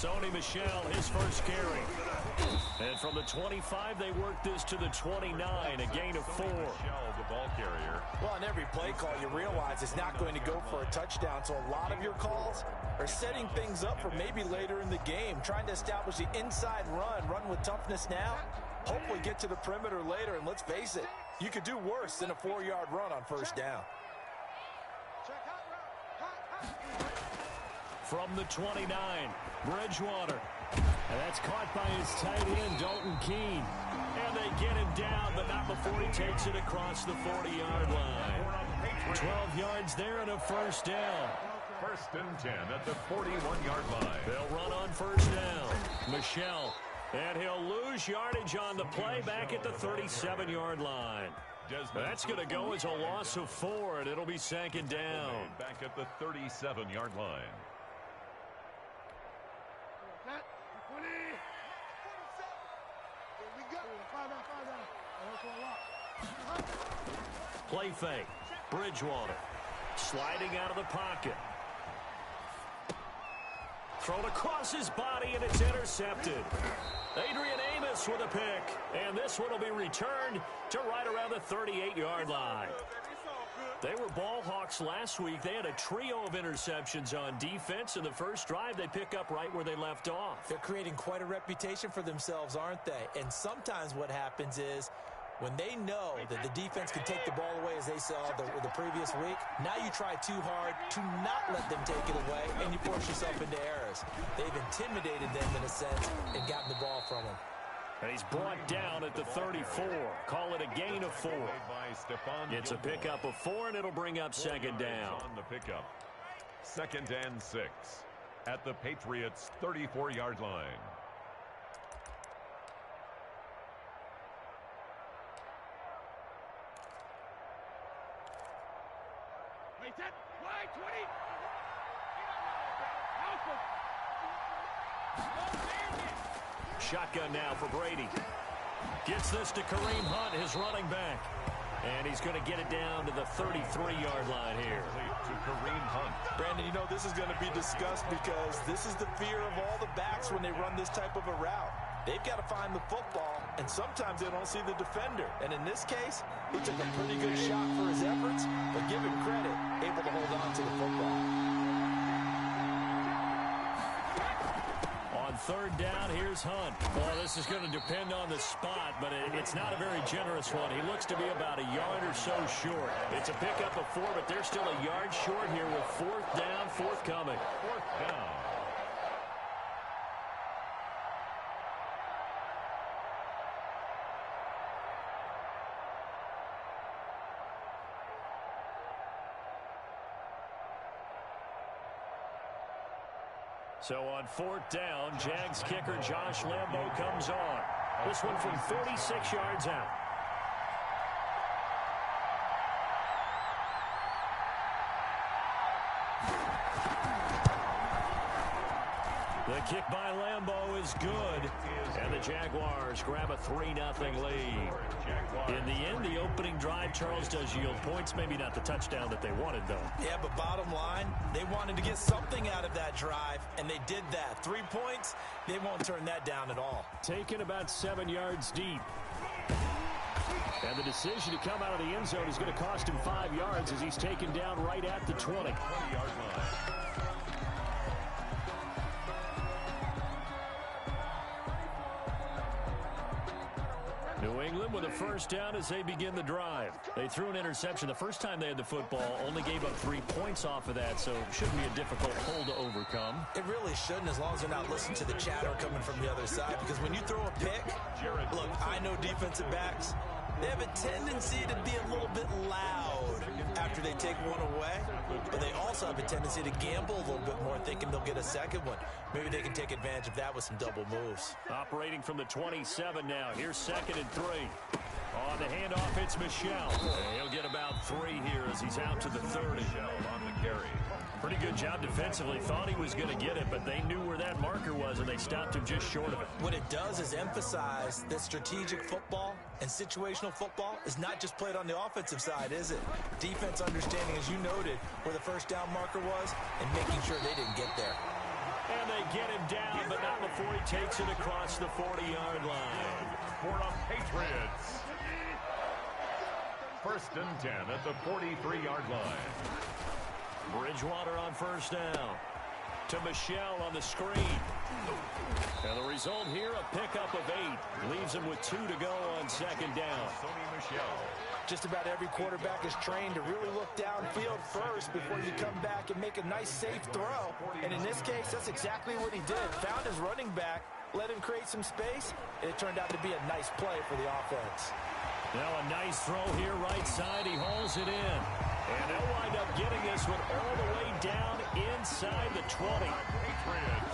Sony Michel, his first carry. And from the 25, they work this to the 29, a gain of 4. Michel, the ball carrier. Well, on every play call, you realize it's not going to go for a touchdown, so a lot of your calls are setting things up for maybe later in the game, trying to establish the inside run with toughness now, hopefully get to the perimeter later, and let's face it, you could do worse than a 4-yard run on first down. From the 29, Bridgewater. And that's caught by his tight end, Dalton Keene. And they get him down, but not before he takes it across the 40-yard line. 12 yards there and a first down. First and 10 at the 41-yard line. They'll run on first down. Michel. And he'll lose yardage on the play back at the 37-yard line. That's going to go as a loss of 4, and it'll be second down. Back at the 37-yard line. Play fake. Bridgewater. Sliding out of the pocket. Thrown across his body, and it's intercepted. Adrian Amos with a pick. And this one will be returned to right around the 38-yard line. They were ball hawks last week. They had a trio of interceptions on defense. In the first drive, they pick up right where they left off. They're creating quite a reputation for themselves, aren't they? And sometimes what happens is when they know that the defense can take the ball away, as they saw the previous week, now you try too hard to not let them take it away, and you force yourself into errors. They've intimidated them in a sense and gotten the ball from them. And he's brought down at the 34. Call it a gain of 4. It's a pickup of 4, and it'll bring up second down. On the pickup. Second and 6 at the Patriots' 34-yard line. Shotgun now for Brady. Gets this to Kareem Hunt, his running back. And he's going to get it down to the 33-yard line here. To Kareem Hunt. Brandon, you know this is going to be discussed because this is the fear of all the backs when they run this type of a route. They've got to find the football, and sometimes they don't see the defender. And in this case, he took a pretty good shot for his efforts, but give him credit, able to hold on to the football. On third down, here's Hunt. Well, this is going to depend on the spot, but it's not a very generous one. He looks to be about a yard or so short. It's a pickup of 4, but they're still a yard short here with fourth down forthcoming. Fourth down. So on fourth down, Jags kicker Josh Lambo comes on. This one from 46 yards out. The kick by Lambo is good. And the Jaguars grab a 3-0 lead. In the end, the opening drive, Charles, does yield points. Maybe not the touchdown that they wanted, though. Yeah, but bottom line, they wanted to get something out of that drive, and they did that. 3 points, they won't turn that down at all. Taken about 7 yards deep. And the decision to come out of the end zone is going to cost him 5 yards as he's taken down right at the 20. 20-yard line. New England with a first down as they begin the drive. They threw an interception the first time they had the football, only gave up 3 points off of that, so it shouldn't be a difficult hole to overcome. It really shouldn't, as long as they're not listening to the chatter coming from the other side, because when you throw a pick, look, I know defensive backs, they have a tendency to be a little bit loud after they take one away, but they also have a tendency to gamble a little bit more, thinking they'll get a second one. Maybe they can take advantage of that with some double moves. Operating from the 27 now. Here's 2nd and 3. On the handoff, it's Michel. He'll get about 3 here as he's out to the 30. On the carry. Pretty good job defensively. Thought he was going to get it, but they knew where that marker was, and they stopped him just short of it. What it does is emphasize that strategic football and situational football is not just played on the offensive side, is it? Defense understanding, as you noted, where the first down marker was and making sure they didn't get there. And they get him down, but not before he takes it across the 40-yard line. For the Patriots. 1st and 10 at the 43-yard line. Bridgewater on 1st down. To Michelle on the screen. And the result here, a pickup of 8. Leaves him with 2 to go on 2nd down. Sony Michel. Just about every quarterback is trained to really look downfield first before you come back and make a nice, safe throw. And in this case, that's exactly what he did. Found his running back, let him create some space, and it turned out to be a nice play for the offense. Now a nice throw here, right side. He hauls it in. And they'll wind up getting this one all the way down inside the 20.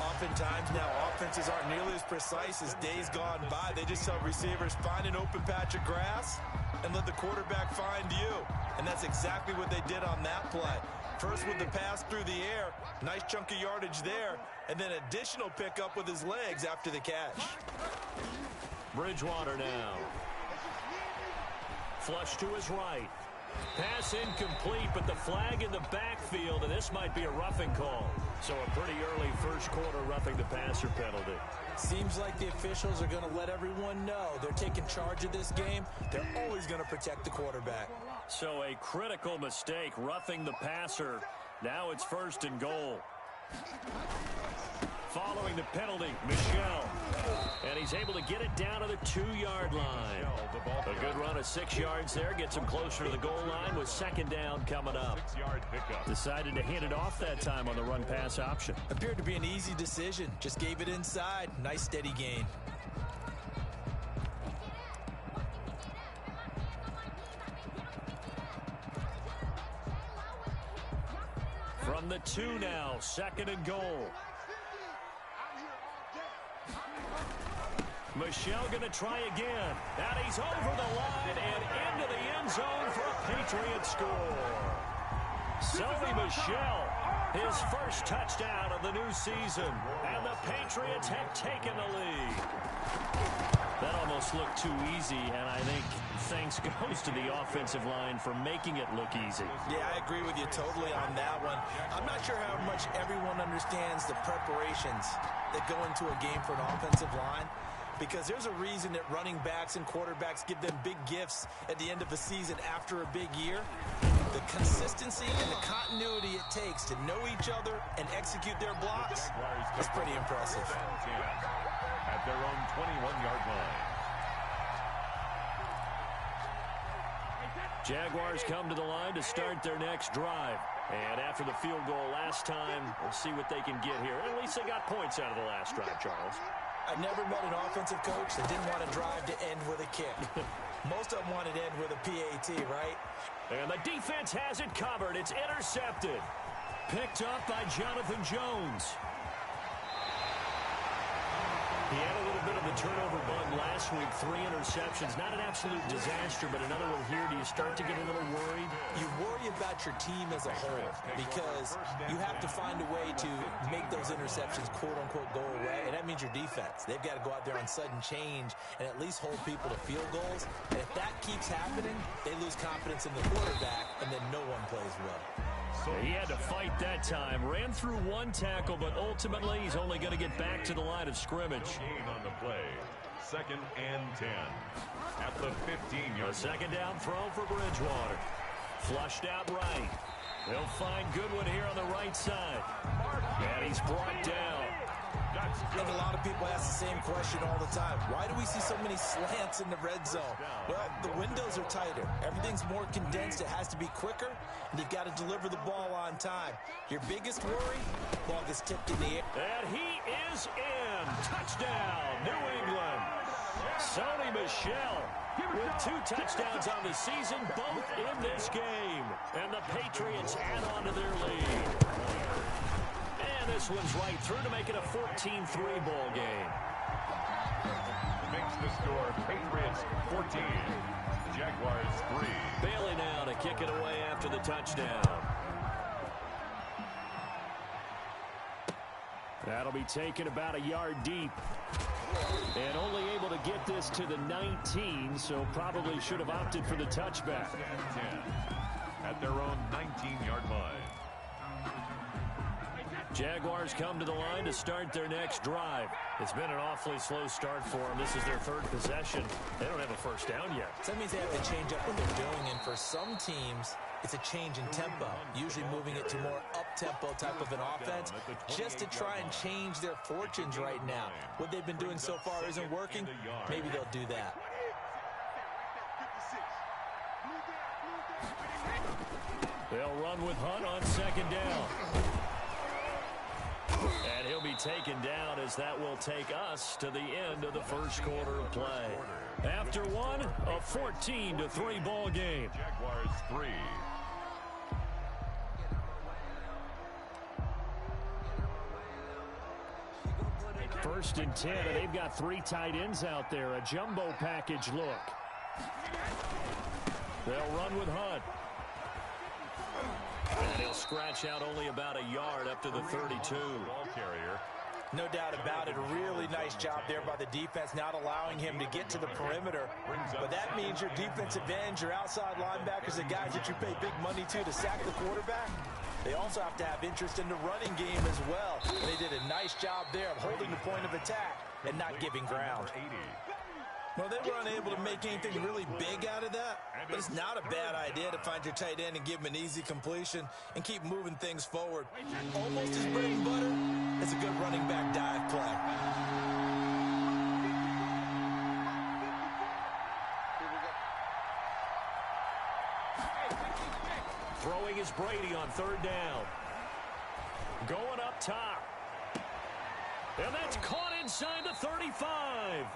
Oftentimes now, offenses aren't nearly as precise as days gone by. They just tell receivers, find an open patch of grass and let the quarterback find you. And that's exactly what they did on that play. First with the pass through the air, nice chunk of yardage there, and then additional pickup with his legs after the catch. Bridgewater now. Flush to his right. Pass incomplete, but the flag in the backfield, and this might be a roughing call. So a pretty early first quarter roughing the passer penalty. Seems like the officials are going to let everyone know they're taking charge of this game. They're always going to protect the quarterback. So a critical mistake, roughing the passer. Now it's 1st and goal. Following the penalty, Michel. And he's able to get it down to the 2-yard line. A good run of 6 yards there. Gets him closer to the goal line with 2nd down coming up. 6-yard pickup. Decided to hand it off that time on the run-pass option. Appeared to be an easy decision. Just gave it inside. Nice steady gain. From the 2 now, 2nd and goal. Michel going to try again. And he's over the line and into the end zone for a Patriot score. Sony Michel, his first touchdown of the new season. And the Patriots have taken the lead. That almost looked too easy, and I think thanks goes to the offensive line for making it look easy. Yeah, I agree with you totally on that one. I'm not sure how much everyone understands the preparations that go into a game for an offensive line, because there's a reason that running backs and quarterbacks give them big gifts at the end of a season after a big year. The consistency and the continuity it takes to know each other and execute their blocks is pretty impressive. At their own 21-yard line. Jaguars come to the line to start their next drive. And after the field goal last time, we'll see what they can get here. At least they got points out of the last drive, Charles. I've never met an offensive coach that didn't want a drive to end with a kick. Most of them want it to end with a PAT, right? And the defense has it covered. It's intercepted. Picked up by Jonathan Jones. He had a little bit of a turnover bug last week. 3 interceptions. Not an absolute disaster, but another one here. Do you start to get a little worried? You worry about your team as a whole because you have to find a way to make those interceptions, quote-unquote, go away, and that means your defense. They've got to go out there on sudden change and at least hold people to field goals. And if that keeps happening, they lose confidence in the quarterback, and then no one plays well. He had to fight that time. Ran through 1 tackle, but ultimately he's only going to get back to the line of scrimmage. Gain on the play. 2nd and 10. At the 15-yard. A 2nd down throw for Bridgewater. Flushed out right. He'll find Goodwin here on the right side. And he's brought down. I think a lot of people ask the same question all the time. Why do we see so many slants in the red zone? Well, the windows are tighter. Everything's more condensed. It has to be quicker, and you've got to deliver the ball on time. Your biggest worry, ball gets tipped in the air. And he is in. Touchdown, New England. Sony Michel with 2 touchdowns on the season, both in this game. And the Patriots add on to their lead. And this one's right through to make it a 14-3 ball game. Makes the score Patriots 14, Jaguars 3. Bailey now to kick it away after the touchdown. That'll be taken about a yard deep. And only able to get this to the 19, so probably should have opted for the touchback. 10 at their own 19-yard line. Jaguars come to the line to start their next drive. It's been an awfully slow start for them. This is their third possession. They don't have a first down yet. So that means they have to change up what they're doing, and for some teams, it's a change in tempo, usually moving it to more up-tempo type of an offense just to try and change their fortunes right now. What they've been doing so far isn't working. Maybe they'll do that. They'll run with Hunt on second down. And he'll be taken down as that will take us to the end of the first quarter of play. After one, a 14-3 ball game. Jaguars 3. First and 10, and they've got 3 tight ends out there. A jumbo package look. They'll run with Hunt. And he'll scratch out only about a yard up to the 32. Ball carrier. No doubt about it. A really nice job there by the defense, not allowing him to get to the perimeter. But that means your defensive ends, your outside linebackers, the guys that you pay big money to sack the quarterback, they also have to have interest in the running game as well. And they did a nice job there of holding the point of attack and not giving ground. Well, they were unable to make anything really big out of that, but it's not a bad idea to find your tight end and give him an easy completion and keep moving things forward. Almost his bread and butter. It's a good running back dive play. Throwing is Brady on third down. Going up top. And that's caught inside the 35.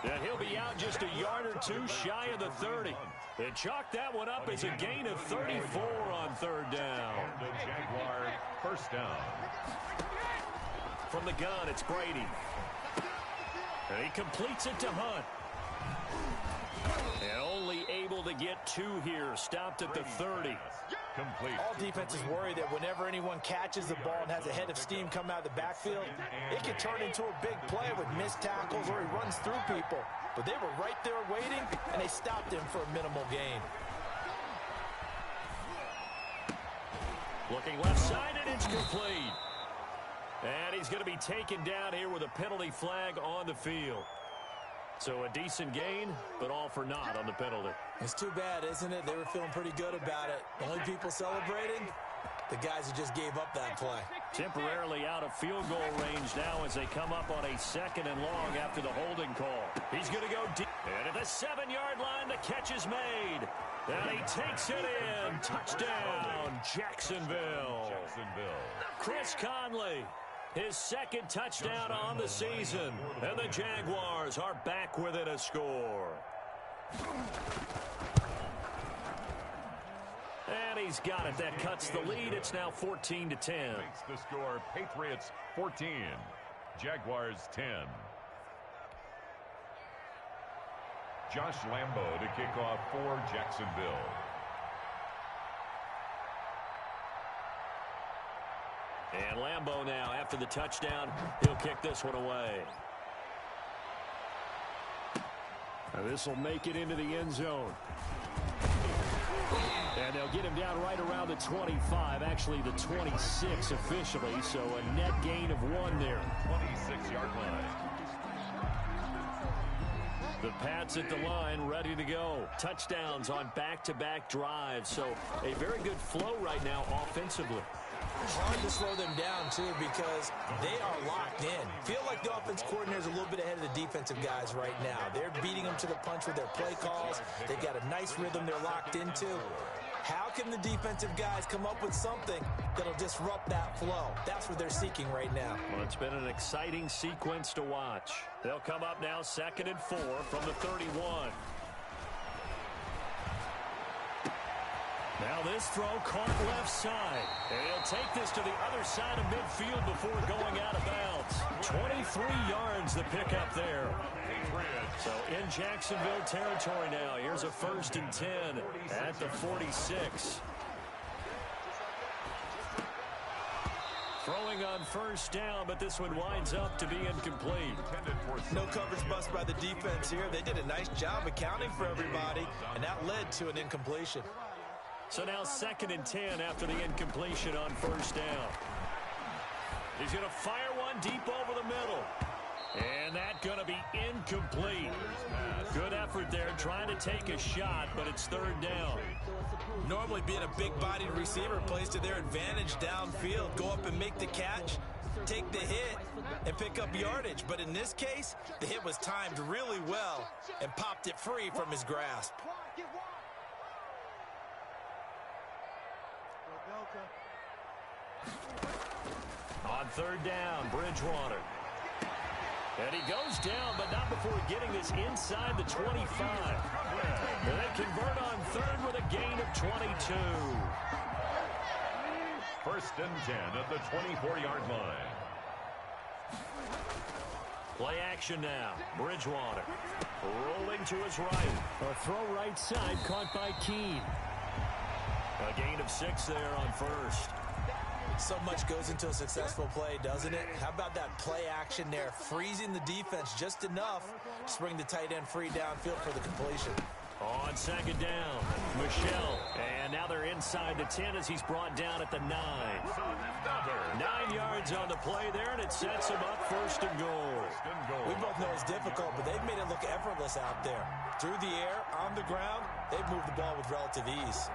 And he'll be out just a yard or two shy of the 30. They chalked that one up as a gain of 34 on third down. The Jaguar first down. From the gun, it's Brady. And he completes it to Hunt. And only able to get 2 here. Stopped at the 30. Complete. All defenses worry that whenever anyone catches the ball and has a head of steam come out of the backfield, it can turn into a big play with missed tackles or he runs through people. But they were right there waiting, and they stopped him for a minimal gain. Looking left side, and it's complete. And he's going to be taken down here with a penalty flag on the field. So a decent gain, but all for naught on the penalty. It's too bad, isn't it? They were feeling pretty good about it. The only people celebrating, the guys who just gave up that play. Temporarily out of field goal range now as they come up on a 2nd and long after the holding call. He's going to go deep. And at the 7-yard line, the catch is made. And he takes it in. Touchdown, Jacksonville. Chris Conley. His 2nd touchdown on the season. And the Jaguars are back within a score. And he's got it. That cuts the lead. It's now 14-10. Makes the score Patriots 14. Jaguars 10. Josh Lambo to kick off for Jacksonville. And Lambo now, after the touchdown, he'll kick this one away. Now this will make it into the end zone. And they'll get him down right around the 25, actually the 26 officially, so a net gain of 1 there. 26-yard line. The Pats at the line, ready to go. Touchdowns on back-to-back drives, so a very good flow right now offensively. Hard to slow them down, too, because they are locked in. Feel like the offense coordinator is a little bit ahead of the defensive guys right now. They're beating them to the punch with their play calls. They've got a nice rhythm they're locked into. How can the defensive guys come up with something that'll disrupt that flow? That's what they're seeking right now. Well, it's been an exciting sequence to watch. They'll come up now 2nd and 4 from the 31. Now this throw caught left side. And he'll take this to the other side of midfield before going out of bounds. 23 yards the pickup there. So in Jacksonville territory now. Here's a 1st and 10 at the 46. Throwing on 1st down, but this one winds up to be incomplete. No coverage bust by the defense here. They did a nice job accounting for everybody, and that led to an incompletion. So now 2nd and 10 after the incompletion on 1st down. He's going to fire one deep over the middle. And that's going to be incomplete. Good effort there trying to take a shot, but it's third down. Normally being a big-bodied receiver plays to their advantage downfield. Go up and make the catch, take the hit, and pick up yardage. But in this case, the hit was timed really well and popped it free from his grasp. On third down, Bridgewater. And he goes down, but not before getting this inside the 25. And they convert on third with a gain of 22. First and 10 at the 24-yard line. Play action now. Bridgewater rolling to his right. A throw right side caught by Keene. A gain of 6 there on first. So much goes into a successful play, doesn't it? How about that play action there? Freezing the defense just enough to bring the tight end free downfield for the completion. On second down, Michel. And now they're inside the 10 as he's brought down at the 9. 9 yards on the play there, and it sets him up first and goal. We both know it's difficult, but they've made it look effortless out there. Through the air, on the ground, they've moved the ball with relative ease.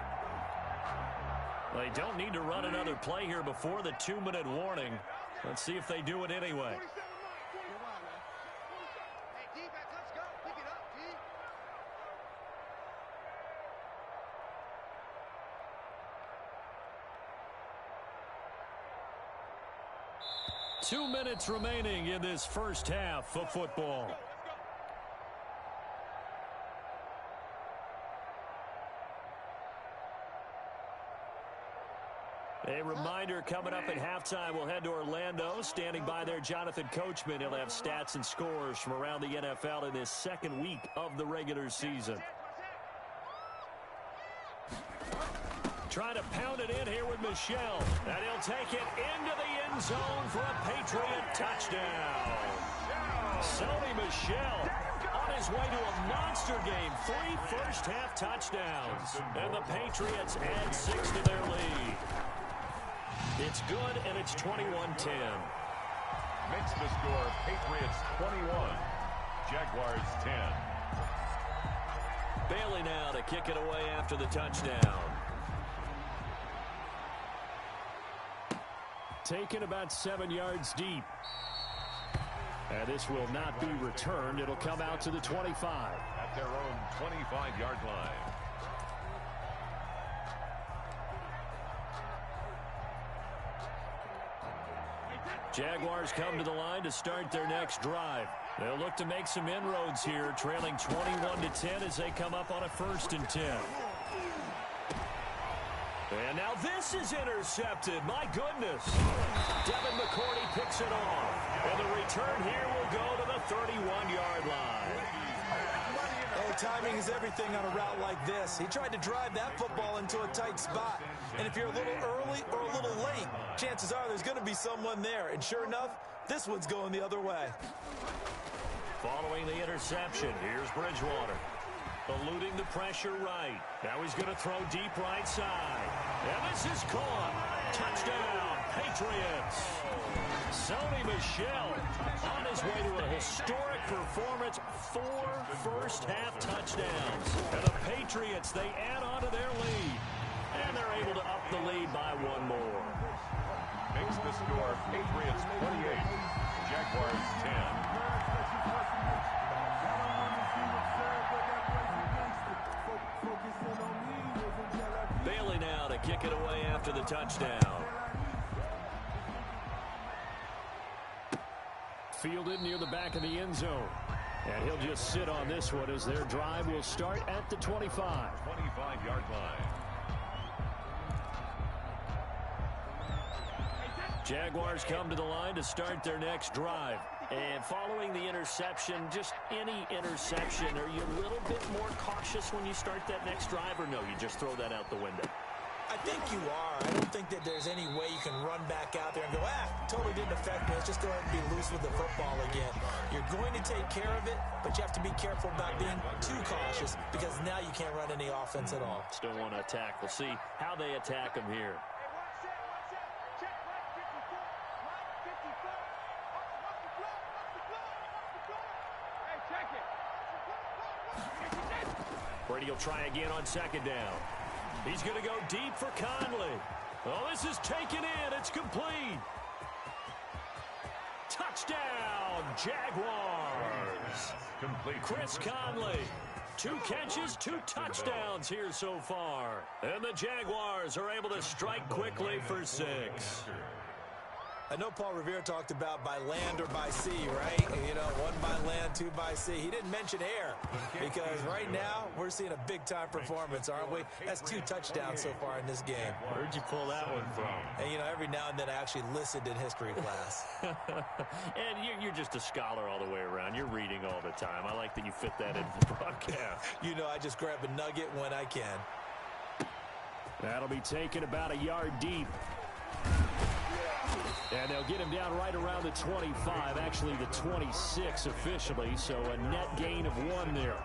They don't need to run another play here before the 2-minute warning. Let's see if they do it anyway. Two minutes remaining in this first half of football. A reminder, coming up at halftime, we'll head to Orlando. Standing by there, Jonathan Coachman. He'll have stats and scores from around the NFL in this second week of the regular season. Trying to pound it in here with Michel. And he'll take it into the end zone for a Patriot touchdown. Sony Michel on his way to a monster game. 3 first-half touchdowns. And the Patriots add 6 to their lead. It's good, and it's 21-10. Makes the score Patriots 21, Jaguars 10. Bailey now to kick it away after the touchdown. Taken about 7 yards deep. And this will not be returned. It'll come out to the 25. At their own 25-yard line. Jaguars come to the line to start their next drive. They'll look to make some inroads here, trailing 21-10 as they come up on a 1st and 10. And now this is intercepted. My goodness. Devin McCourty picks it off. And the return here will go to the 31-yard line. Oh, timing is everything on a route like this. He tried to drive that football into a tight spot. And if you're a little early or a little late, chances are there's going to be someone there. And sure enough, this one's going the other way. Following the interception, here's Bridgewater. Eluding the pressure right. Now he's going to throw deep right side. And this is caught. Touchdown, Patriots. Sony Michel on his way to a historic performance. 4 first-half touchdowns. And the Patriots, they add on to their lead. And they're able to up the lead by 1 more. Makes the score Patriots 28, Jaguars 10. Bailey now to kick it away after the touchdown. Fielded near the back of the end zone. And he'll just sit on this one as their drive will start at the 25. 25-yard line. Jaguars come to the line to start their next drive. And following the interception, just any interception, are you a little bit more cautious when you start that next drive, or no, you just throw that out the window? I think you are. I don't think that there's any way you can run back out there and go, totally didn't affect me. Let's just go ahead and be loose with the football again. You're going to take care of it, but you have to be careful about being too cautious because now you can't run any offense at all. Still want to attack. We'll see how they attack them here. Brady will try again on second down. He's going to go deep for Conley. Oh, this is taken in. It's complete. Touchdown, Jaguars. Complete. Chris Conley. 2 catches, 2 touchdowns here so far. And the Jaguars are able to strike quickly for 6. I know Paul Revere talked about by land or by sea, right? You know, 1 by land, 2 by sea. He didn't mention air because right now we're seeing a big-time performance, aren't we? That's 2 touchdowns so far in this game. Where'd you pull that one from? And, you know, every now and then I actually listened in history class. And you're just a scholar all the way around. You're reading all the time. I like that you fit that into the broadcast. You know, I just grab a nugget when I can. That'll be taken about a yard deep. And they'll get him down right around the 25, actually the 26 officially, so a net gain of 1 there.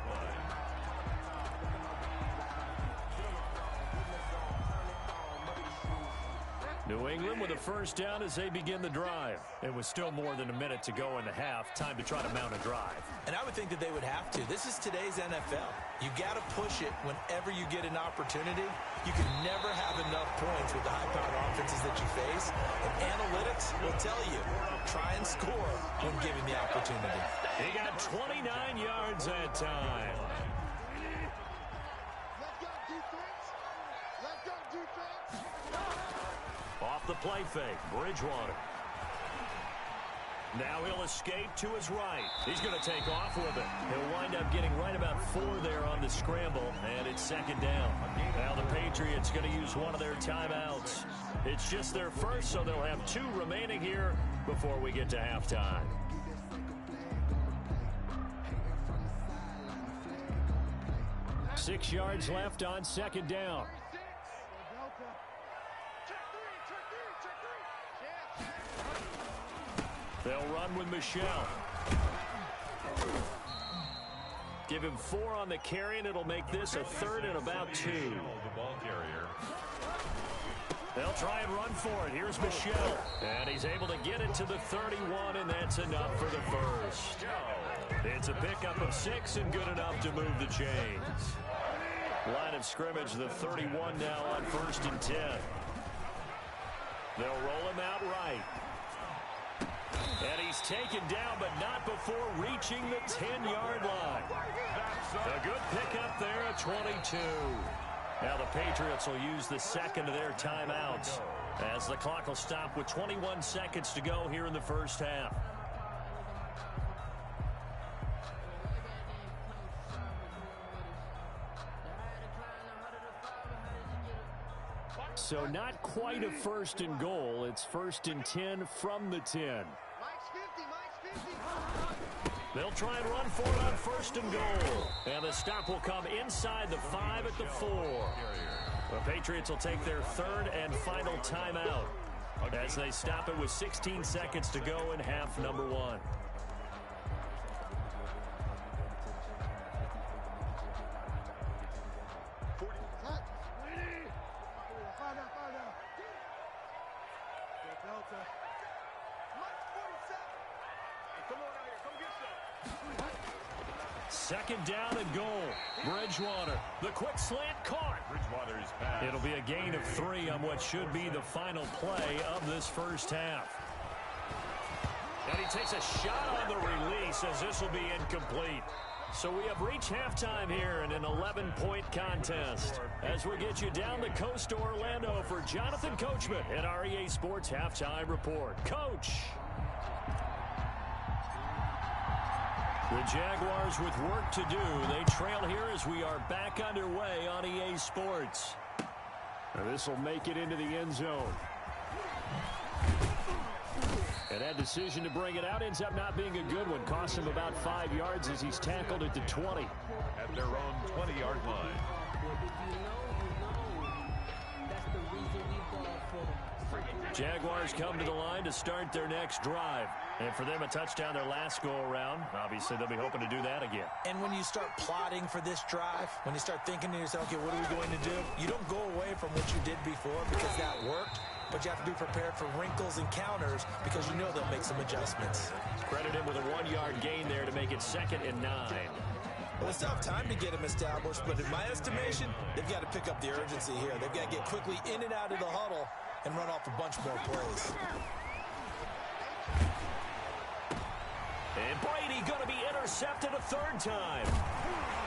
New England with a first down as they begin the drive. It was still more than a minute to go in the half. Time to try to mount a drive. And I would think that they would have to. This is today's NFL. You got to push it whenever you get an opportunity. You can never have enough points with the high-powered offenses that you face. And analytics will tell you, try and score when given the opportunity. He got 29 yards that time. Off the play fake, Bridgewater. Now he'll escape to his right. He's going to take off with it. He'll wind up getting right about 4 there on the scramble, and it's second down. Now the Patriots going to use one of their timeouts. It's just their first, so they'll have 2 remaining here before we get to halftime. Six yards left on second down. They'll run with Michelle. Give him 4 on the carry, and it'll make this a 3rd and about 2. They'll try and run for it. Here's Michelle. And he's able to get it to the 31, and that's enough for the first. It's a pickup of 6 and good enough to move the chains. Line of scrimmage, the 31 now on 1st and 10. They'll roll him out right. And he's taken down, but not before reaching the 10-yard line. A good pickup there at 22. Now the Patriots will use the second of their timeouts as the clock will stop with 21 seconds to go here in the first half. So not quite a 1st and goal. It's 1st and 10 from the 10. They'll try and run for it on 1st and goal. And the stop will come inside the 5 at the 4. The Patriots will take their 3rd and final timeout as they stop it with 16 seconds to go in half number 1. Second down and goal. Bridgewater. The quick slant caught. Bridgewater's pass. It'll be a gain of 3 on what should be the final play of this first half. And he takes a shot on the release as this will be incomplete. So we have reached halftime here in an 11-point contest as we get you down the coast to Orlando for Jonathan Coachman at our EA Sports Halftime Report. Coach. The Jaguars with work to do. They trail here as we are back underway on EA Sports. And this will make it into the end zone. And that decision to bring it out ends up not being a good one. Costs him about 5 yards as he's tackled at the 20. At their own 20-yard line. Jaguars come to the line to start their next drive. And for them, a touchdown their last go-around. Obviously, they'll be hoping to do that again. And when you start plotting for this drive, when you start thinking to yourself, okay, what are we going to do? You don't go away from what you did before because that worked, but you have to be prepared for wrinkles and counters because you know they'll make some adjustments. Credit him with a 1-yard gain there to make it 2nd and 9. Well, they still have time to get him established, but in my estimation, they've got to pick up the urgency here. They've got to get quickly in and out of the huddle and run off a bunch more plays. And Brady going to be intercepted a third time.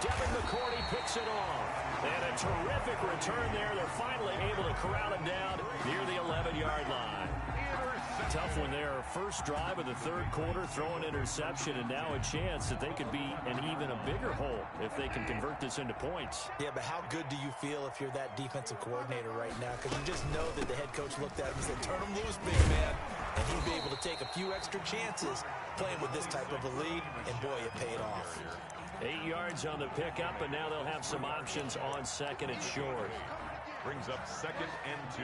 Devin McCourty picks it off. And a terrific return there. They're finally able to corral him down near the 11-yard line. Tough one there. First drive of the third quarter, throw an interception, and now a chance that they could be an even a bigger hole if they can convert this into points. Yeah, but how good do you feel if you're that defensive coordinator right now? Because you just know that the head coach looked at him and said, turn him loose, big man. And he'd be able to take a few extra chances playing with this type of a lead, and boy, it paid off. 8 yards on the pickup, and now they'll have some options on second and short. Brings up 2nd and 2.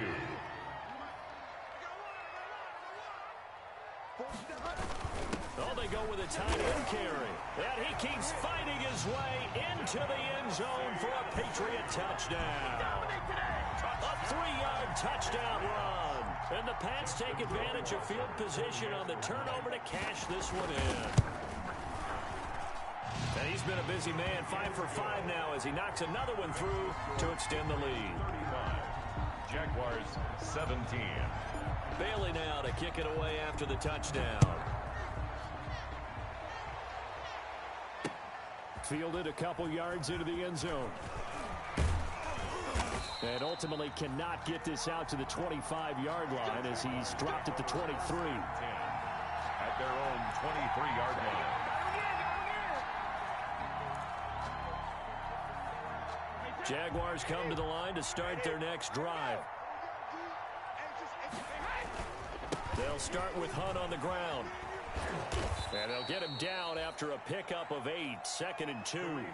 Oh, they go with a tight end carry. And he keeps fighting his way into the end zone for a Patriot touchdown. A 3-yard touchdown run. And the Pats take advantage of field position on the turnover to cash this one in. And he's been a busy man, 5 for 5 now as he knocks another one through to extend the lead. 35. Jaguars 17. Bailey now to kick it away after the touchdown. Fielded a couple yards into the end zone. And ultimately cannot get this out to the 25-yard line as he's dropped at the 23. 10 at their own 23-yard line. Jaguars come to the line to start their next drive. They'll start with Hunt on the ground. And they'll get him down after a pickup of 8, 2nd and 2.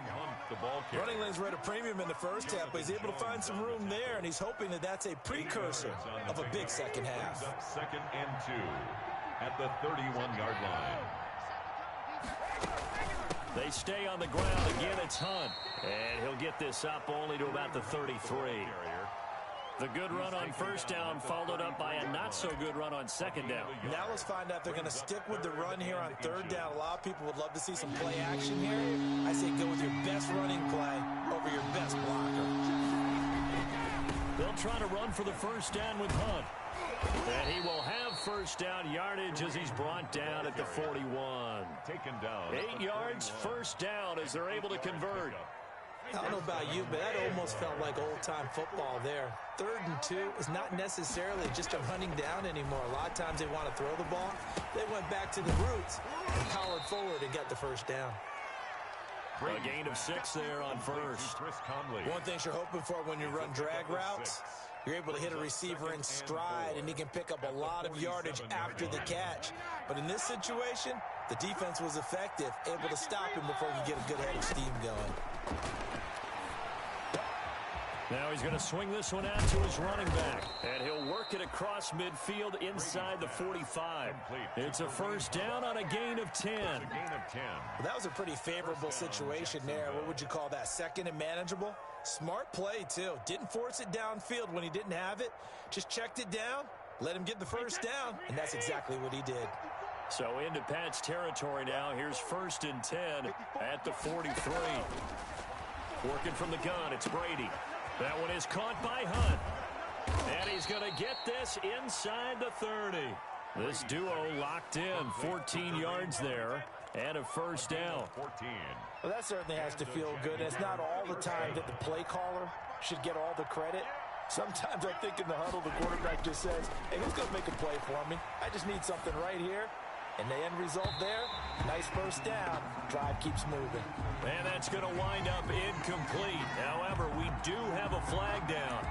Running lanes were at a premium in the first half, but he's able to find some room there, and he's hoping that that's a precursor of a big second half. 2nd and 2 at the 31-yard line. They stay on the ground. Again, it's Hunt. And he'll get this up only to about the 33. The good run on first down followed up by a not-so-good run on second down. Now let's find out if they're going to stick with the run here on third down. A lot of people would love to see some play action here. I say go with your best running play over your best blocker. They'll try to run for the first down with Hunt. And he will have first down yardage as he's brought down at the 41. Taken down. 8 yards, first down as they're able to convert. I don't know about you, but that almost felt like old-time football there. 3rd and 2 is not necessarily just a running down anymore. A lot of times they want to throw the ball. They went back to the roots and powered forward and got the first down. A gain of 6 there on first. One thing you're hoping for when you run drag routes, you're able to hit a receiver in stride, and he can pick up a lot of yardage after the catch. But in this situation, the defense was effective, able to stop him before he could get a good head of steam going. Now he's going to swing this one out to his running back. And he'll work it across midfield inside the 45. It's a first down on a gain of 10. Well, that was a pretty favorable situation there. What would you call that? Second and manageable? Smart play, too. Didn't force it downfield when he didn't have it. Just checked it down, let him get the first down, and that's exactly what he did. So into Pat's territory now. Here's 1st and 10 at the 43. Working from the gun, it's Brady. That one is caught by Hunt. And he's going to get this inside the 30. This duo locked in, 14 yards there, and a first down. 14. Well, that certainly has to feel good. It's not all the time that the play caller should get all the credit. Sometimes I think in the huddle, the quarterback just says, hey, who's going to make a play for me? I just need something right here. And the end result there, nice first down. Drive keeps moving. And that's going to wind up incomplete. However, we do have a flag down.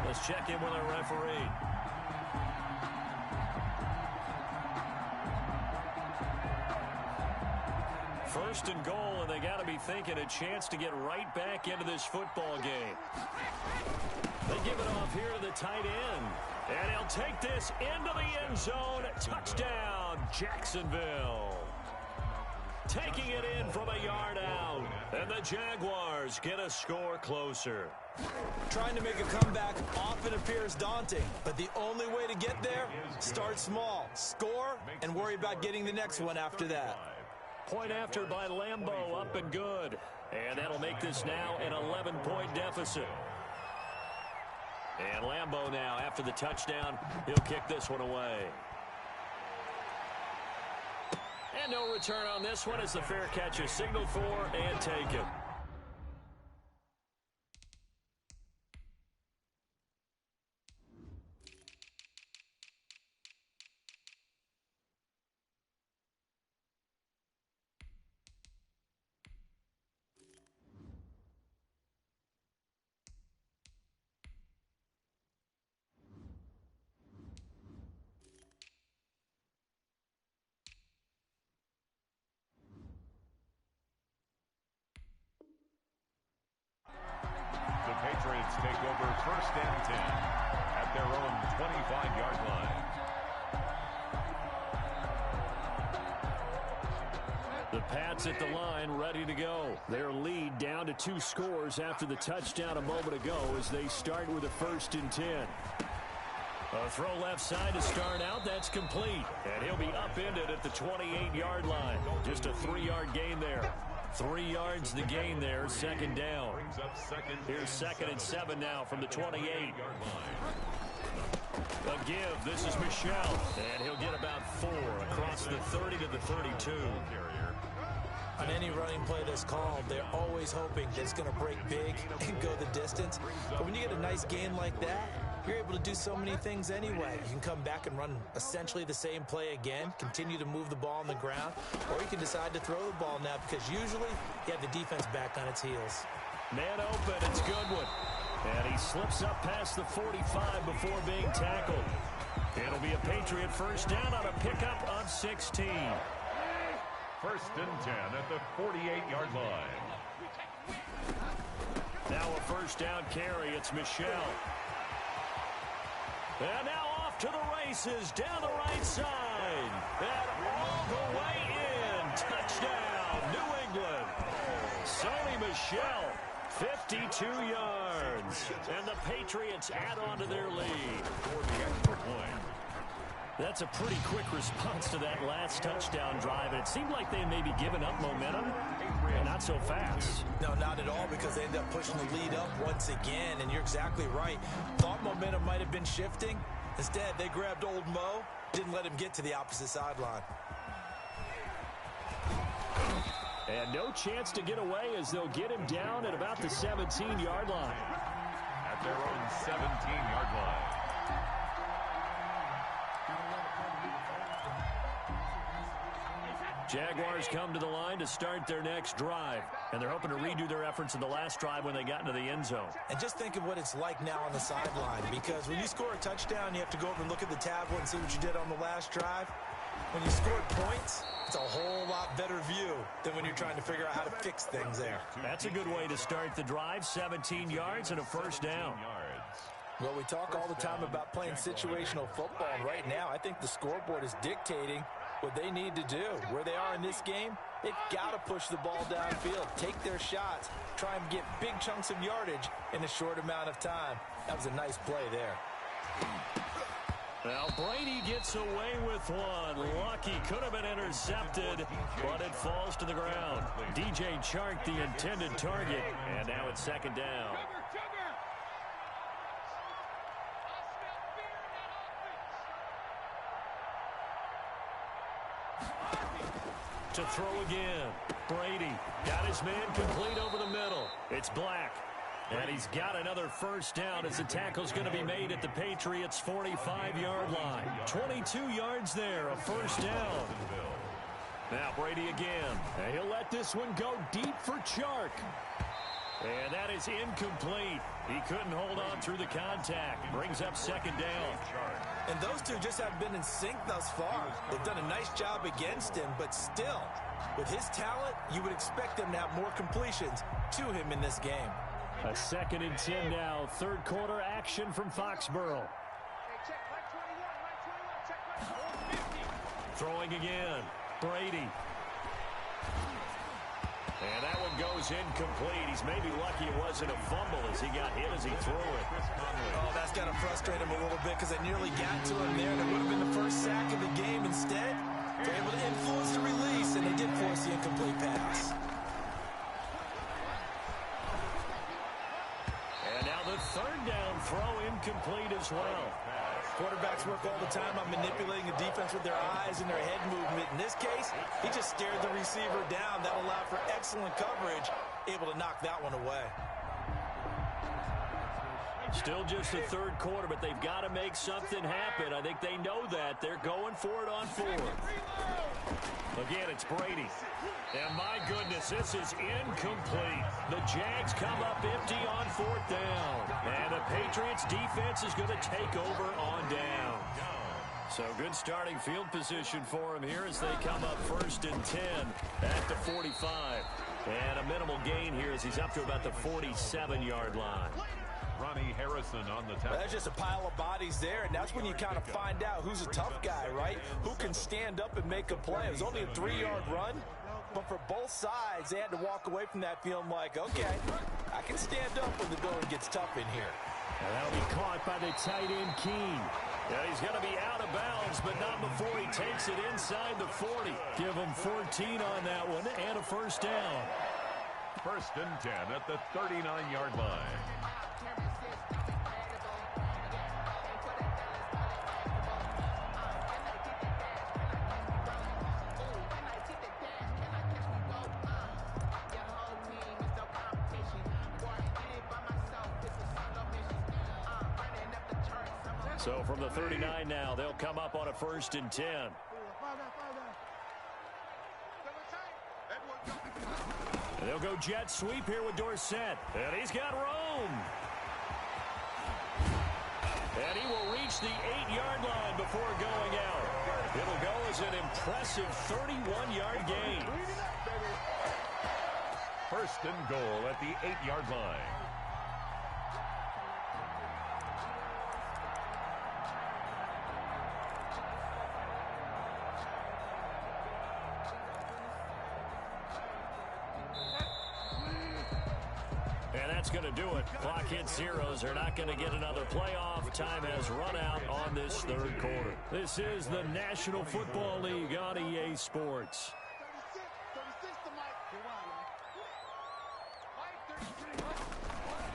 Let's check in with our referee. First and goal, and they got to be thinking a chance to get right back into this football game. They give it off here to the tight end. And he'll take this into the end zone. Touchdown, Jacksonville. Taking it in from a yard out. And the Jaguars get a score closer. Trying to make a comeback often appears daunting, but the only way to get there, start small, score, and worry about getting the next one after that. Point after by Lambeau, up and good. And that'll make this now an 11-point deficit. And Lambeau now, after the touchdown, he'll kick this one away. And no return on this one as the fair catch is signaled for and taken. Patriots take over 1st and 10 at their own 25-yard line. The Pats at the line, ready to go. Their lead down to 2 scores after the touchdown a moment ago as they start with a 1st and 10. A throw left side to start out. That's complete. And he'll be upended at the 28-yard line. Just a 3-yard gain there. 3 yards the gain there, 2nd down. Here's 2nd and 7 now from the 28. A give, this is Michel, and he'll get about 4 across the 30 to the 32. On any running play that's called, they're always hoping that it's going to break big and go the distance. But when you get a nice gain like that, you're able to do so many things anyway. You can come back and run essentially the same play again, continue to move the ball on the ground, or you can decide to throw the ball now because usually you have the defense back on its heels. Man open, it's Goodwin. And he slips up past the 45 before being tackled. It'll be a Patriot 1st down on a pickup on 16. 1st and 10 at the 48-yard line. Now a 1st down carry, it's Michel. And now off to the races, down the right side. And all the way in. Touchdown, New England. Sony Michel, 52 yards. And the Patriots add on to their lead. For the extra point. That's a pretty quick response to that last touchdown drive. And it seemed like they had maybe given up momentum. And not so fast. No, not at all, because they ended up pushing the lead up once again. And you're exactly right. Thought momentum might have been shifting. Instead, they grabbed old Mo, didn't let him get to the opposite sideline. And no chance to get away as they'll get him down at about the 17-yard line. At their own 17-yard line. Jaguars come to the line to start their next drive. And they're hoping to redo their efforts in the last drive when they got into the end zone. And just think of what it's like now on the sideline. Because when you score a touchdown, you have to go over and look at the tablet and see what you did on the last drive. When you scored points, it's a whole lot better view than when you're trying to figure out how to fix things there. That's a good way to start the drive. 17 yards and a 1st down. Well, we talk all the time about playing situational football. And right now, I think the scoreboard is dictating what they need to do. Where they are in this game, they've got to push the ball downfield, take their shots, try and get big chunks of yardage in a short amount of time. That was a nice play there. Now Brady gets away with one. Lucky, could have been intercepted, but it falls to the ground. DJ Chark, the intended target, and now it's 2nd down. To throw again. Brady got his man complete over the middle. It's Black. And he's got another 1st down as the tackle's going to be made at the Patriots' 45-yard line. 22 yards there, a 1st down. Now Brady again. And he'll let this one go deep for Chark. And that is incomplete. He couldn't hold on through the contact. Brings up 2nd down. And those two just haven't been in sync thus far. They've done a nice job against him, but still, with his talent, you would expect them to have more completions to him in this game. A 2nd and 10 now. 3rd quarter action from Foxborough. Throwing again. Brady. And that one goes incomplete. He's maybe lucky it wasn't a fumble as he got hit as he threw it. Oh, that's got to frustrate him a little bit because they nearly got to him there. And it would have been the first sack of the game. Instead, they're able to influence the release, and they did force the as well. Quarterbacks work all the time on manipulating the defense with their eyes and their head movement. In this case, he just stared the receiver down. That allowed for excellent coverage, able to knock that one away. Still just the third quarter, but they've got to make something happen. I think they know that. They're going for it on fourth. Again, it's Brady. And my goodness, this is incomplete. The Jags come up empty on fourth down. And the Patriots defense is going to take over on down. So good starting field position for him here as they come up 1st and 10 at the 45. And a minimal gain here as he's up to about the 47-yard line. Ronnie Harrison on the tackle. That's just a pile of bodies there, and that's when you kind of find out who's a tough guy, right? Who can stand up and make a play. It was only a 3-yard run, but for both sides, they had to walk away from that feeling like, okay, I can stand up when the going gets tough in here. And that'll be caught by the tight end, Keene. Yeah, he's going to be out of bounds, but not before he takes it inside the 40. Give him 14 on that one and a first down. 1st and 10 at the 39-yard line. So from the 39 now, they'll come up on a 1st and 10. And they'll go jet sweep here with Dorsett. And he's got Rome. And he will reach the 8-yard line before going out. It'll go as an impressive 31-yard gain. 1st and goal at the 8-yard line. That's going to do it. Clock hits zeros. They're not going to get another playoff. Time has run out on this third quarter. This is the National Football League on EA Sports.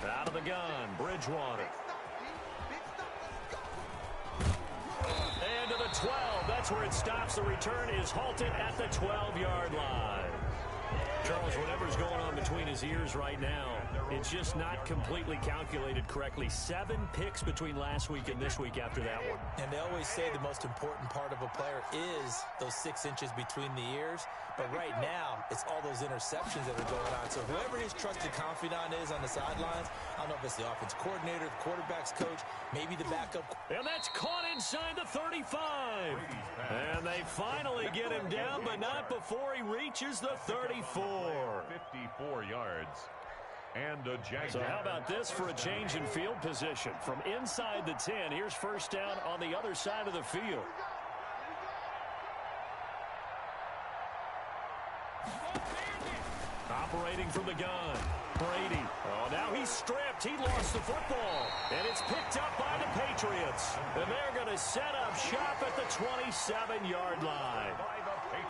Out of the gun, Bridgewater. And to the 12. That's where it stops. The return is halted at the 12-yard line. Charles, whatever's going on between his ears right now, it's just not completely calculated correctly. 7 picks between last week and this week after that one. And they always say the most important part of a player is those 6 inches between the ears. But right now, it's all those interceptions that are going on. So whoever his trusted confidant is on the sidelines, I don't know if it's the offense coordinator, the quarterback's coach, maybe the backup. And that's caught inside the 35. And they finally get him down, but not before he reaches the 34. 54 yards. And a Jags. So how about this for a change in field position? From inside the 10, here's first down on the other side of the field. Operating from the gun, Brady. Oh, now he's stripped. He lost the football. And it's picked up by the Patriots. And they're going to set up shop at the 27-yard line.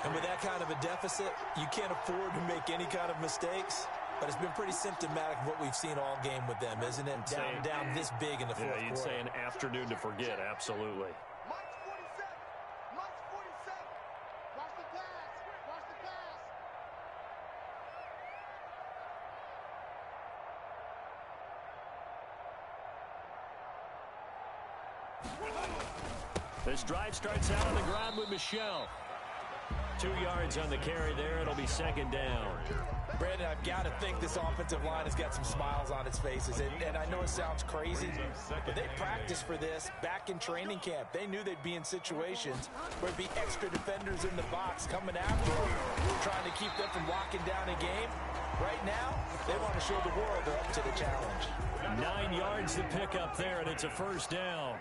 And with that kind of a deficit, you can't afford to make any kind of mistakes. But it's been pretty symptomatic of what we've seen all game with them, isn't it? Down this big in the fourth quarter. You'd say an afternoon to forget, absolutely. This drive starts out on the ground with Michel. 2 yards on the carry there. It'll be second down. Brandon, I've got to think this offensive line has got some smiles on its faces. And I know it sounds crazy, but they practiced for this back in training camp. They knew they'd be in situations where there'd be extra defenders in the box coming after them, trying to keep them from locking down a game. Right now, they want to show the world they're up to the challenge. 9 yards to pick up there, and it's a first down.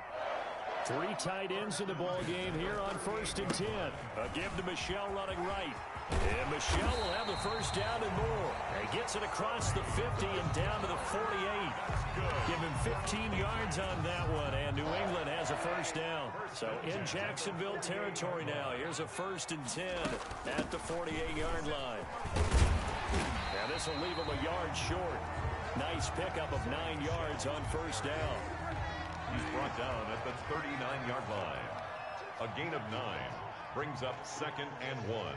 3 tight ends in the ball game here on 1st and 10. A give to Michel running right. And Michel will have the first down and more. He gets it across the 50 and down to the 48. Give him 15 yards on that one, and New England has a first down. So in Jacksonville territory now. Here's a 1st and 10 at the 48-yard line. Now this will leave him a yard short. Nice pickup of 9 yards on first down. He's brought down at the 39-yard line. A gain of 9 brings up 2nd and 1.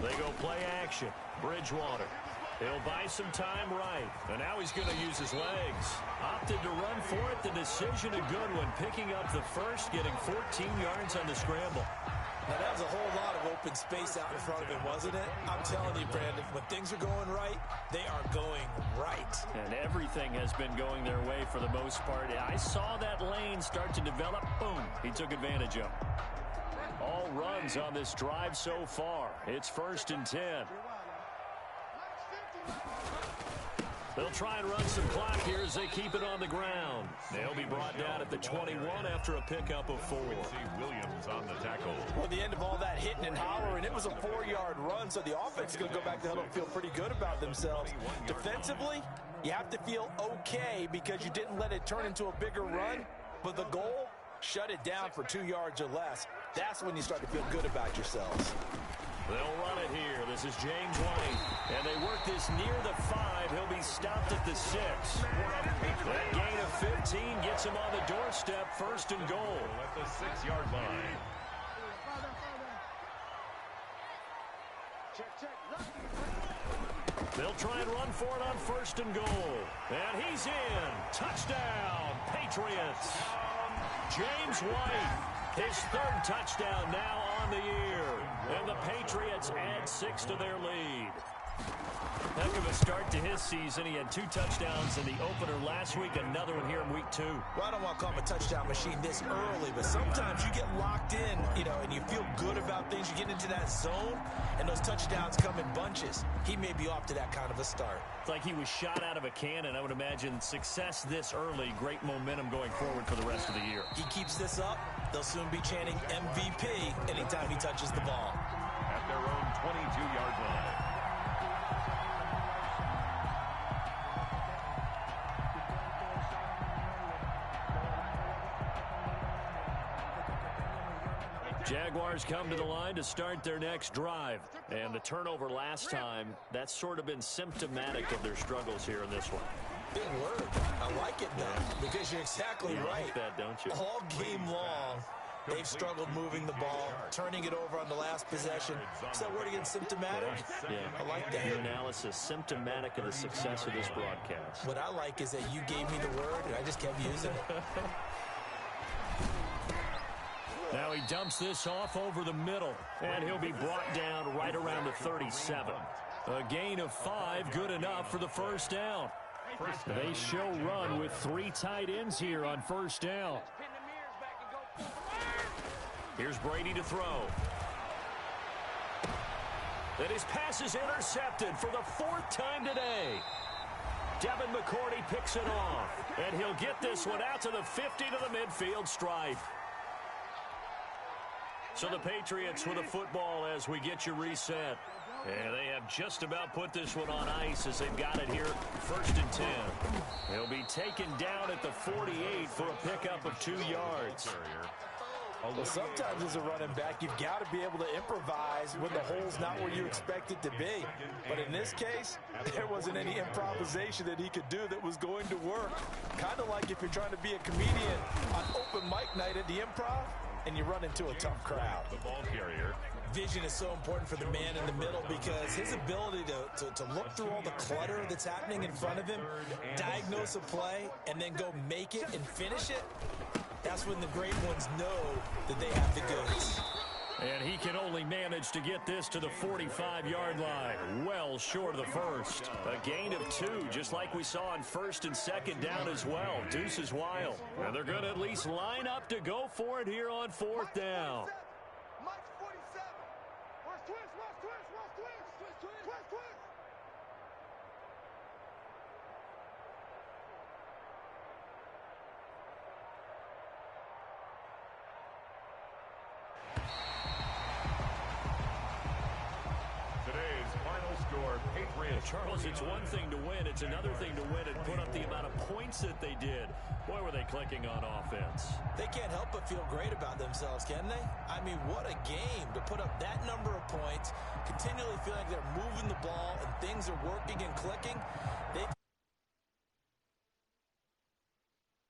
They go play action. Bridgewater. He'll buy some time right. And now he's going to use his legs. Opted to run for it. The decision a good one. Picking up the first, getting 14 yards on the scramble. Now, that was a whole lot of open space out in front of him, wasn't it? I'm telling you, Brandon, when things are going right, they are going right. And everything has been going their way for the most part. I saw that lane start to develop. Boom. He took advantage of it. All runs on this drive so far. It's 1st and 10. They'll try and run some clock here as they keep it on the ground. They'll be brought down at the 21 after a pickup of 4. Williams on the tackle. Well, the end of all that hitting and hollering, it was a 4-yard run, so the offense is going to go back to huddle and feel pretty good about themselves. Defensively, you have to feel okay because you didn't let it turn into a bigger run, but the goal, shut it down for 2 yards or less. That's when you start to feel good about yourselves. They'll run it here. This is James White. And they work this near the 5. He'll be stopped at the 6. That gain of 15 gets him on the doorstep. 1st and goal. At the 6-yard line. They'll try and run for it on 1st and goal. And he's in. Touchdown, Patriots. James White. His 3rd touchdown now on the year. And the Patriots add 6 to their lead. Heck of a start to his season. He had 2 touchdowns in the opener last week, another one here in week 2. Well, I don't want to call him a touchdown machine this early, but sometimes you get locked in, and you feel good about things. You get into that zone, and those touchdowns come in bunches. He may be off to that kind of a start. It's like he was shot out of a cannon. I would imagine success this early, great momentum going forward for the rest of the year. He keeps this up, they'll soon be chanting MVP anytime he touches the ball. At their own 22-yard line. Jaguars come to the line to start their next drive. And the turnover last time, that's sort of been symptomatic of their struggles here in this one. Big word. I like it, though, because you're exactly right. Like that, don't you? All game long, they've struggled moving the ball, turning it over on the last possession. Is that word again, symptomatic? Yeah. I like that. Your analysis, symptomatic of the success of this broadcast. What I like is that you gave me the word, and I just kept using it. Now he dumps this off over the middle, and he'll be brought down right around the 37. A gain of 5, good enough for the 1st down. They show run with 3 tight ends here on 1st down. Here's Brady to throw. And his pass is intercepted for the 4th time today. Devin McCourty picks it off, and he'll get this one out to the 50 to the midfield stripe. So the Patriots with a football as we get you reset. And they have just about put this one on ice as they've got it here, 1st and 10. He'll be taken down at the 48 for a pickup of 2 yards. Well, sometimes as a running back, you've got to be able to improvise when the hole's not where you expect it to be. But in this case, there wasn't any improvisation that he could do that was going to work. Kind of like if you're trying to be a comedian on open mic night at the Improv, and you run into a tough crowd. The ball carrier. Vision is so important for the man in the middle because his ability to look through all the clutter that's happening in front of him, diagnose a play, and then go make it and finish it, that's when the great ones know that they have the goods. And he can only manage to get this to the 45-yard line, well short of the 1st. A gain of 2, just like we saw on 1st and 2nd down as well. Deuce is wild. And they're going to at least line up to go for it here on 4th down. you. Charles, it's one thing to win. It's another thing to win and put up the amount of points that they did. Boy, were they clicking on offense. They can't help but feel great about themselves, can they? I mean, what a game to put up that number of points, continually feeling like they're moving the ball and things are working and clicking.